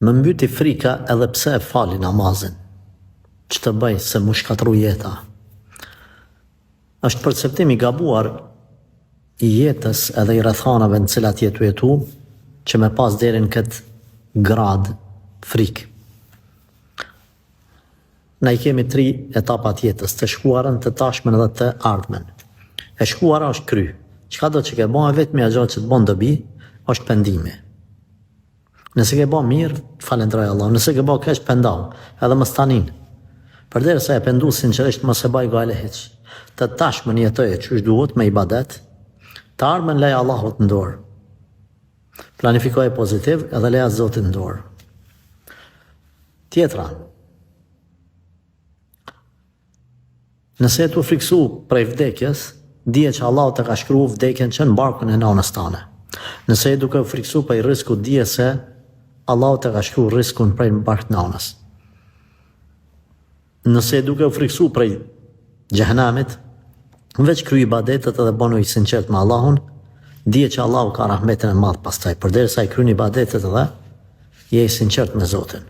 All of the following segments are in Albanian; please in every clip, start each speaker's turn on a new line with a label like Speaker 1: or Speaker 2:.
Speaker 1: Më mbyti frika edhe pse e fali namazin. Që të bëj se mu shkatru jeta. Është perceptim i gabuar i jetës edhe i rrethanave në cilat jetu që me pas deri në këtë grad frikë. Ne i kemi 3 etapat jetës, të shkuarën, të tashmen dhe të ardhmen. E shkuara është kry. Çka do që ke ba vetëm ajo që të bën dobi, është pendimi. Nëse ke ba mirë, falenderoj Allah. Nëse ke ba keq, pendau, edhe mos tanin. Përderisa e pendu sinqerisht mos e baj gale hiç. Të tashmen jetoje çu duhet me ibadet, të ardhmen leja Allahut në dorë. Planifikoje pozitiv edhe leja Zotit në dorë. Tjetra. Nëse e tu friksu prej vdekjes, dije që Allah të ka shkruar vdekjen që në barkun e nanës tane. Nëse e duke u friksu prej risku, dije se Allah të ka shkruar riskun prej barkut nanës. Nëse e duke u friksu prej xhehenamit, veç kryi ibadetet edhe banu i sinqert me Allahun, dije që Allahu ka rahmetin e madh pastaj, përderisa i kryen ibadetet edhe je i sinqert me Zotin.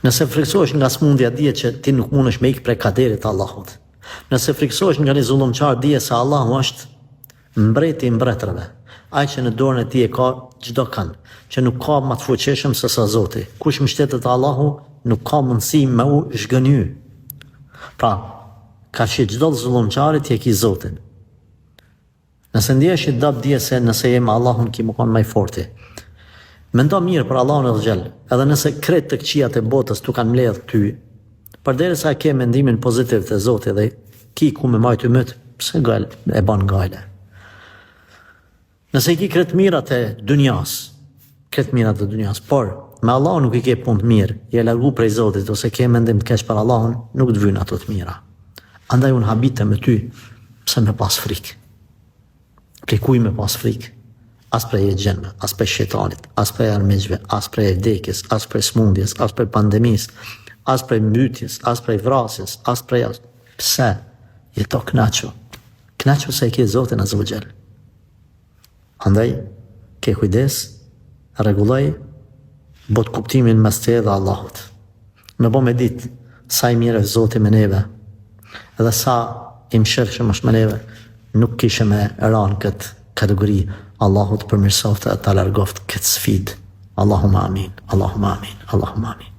Speaker 1: Nëse friksohesh nga smundja, dije që ti nuk mundesh me ikë prej kaderit Allahut. Nëse friksohesh nga një zullumçar, dije se Allahu është mbreti i mbretërve, ai që në dorën e tij e ka çdo kënd, që nuk ka më të fuqishëm se sa Zoti. Kush mbështetet Allahu, nuk ka mundësi me u zhgënjy. Pra, ka që çdo zullumçari ti e ki Zotin. Nëse ndihesh i dab, dije se nëse je me Allahun ki më kon më i forti. Mendo mirë për Allahun e Gjell, edhe nëse krejt të këqijat e botës tu kanë mbledh ty, përderisa ke mendimin pozitiv të Zotit dhe ki ku me majtë myt, pse gal e ban gale. Nëse i ki krejt mirat e dynjas, por me Allahun nuk i ke punë të mirë, je largu prej Zotit ose ke mendim të keq për Allahun, nuk të vynë ato të mira. Andaj unë habite me ty, pse me pas frikë. Prej kuj me pas frikë. As prej e gjenme, as prej shetanit, as prej armiqve, as prej e vdekjes, as prej smundjes, as prej pandemis, as prej mbytjes, as prej vrasjes, as prej... Pse? Jeto knaqo. Knaqo se i ke Zotin Azza wa Jall. Andaj, ke kujdes, rregulloj, bot kuptimin mes te dhe Allahut. Me bo me dit, sa i mire Zoti me neve, edhe sa i mshirshëm është me neve, nuk kishe me ranë këtë kategori. Allahu të përmirësoftë e të largoft këtë sfidë. Allahumma amin, Allahumma amin, Allahumma amin.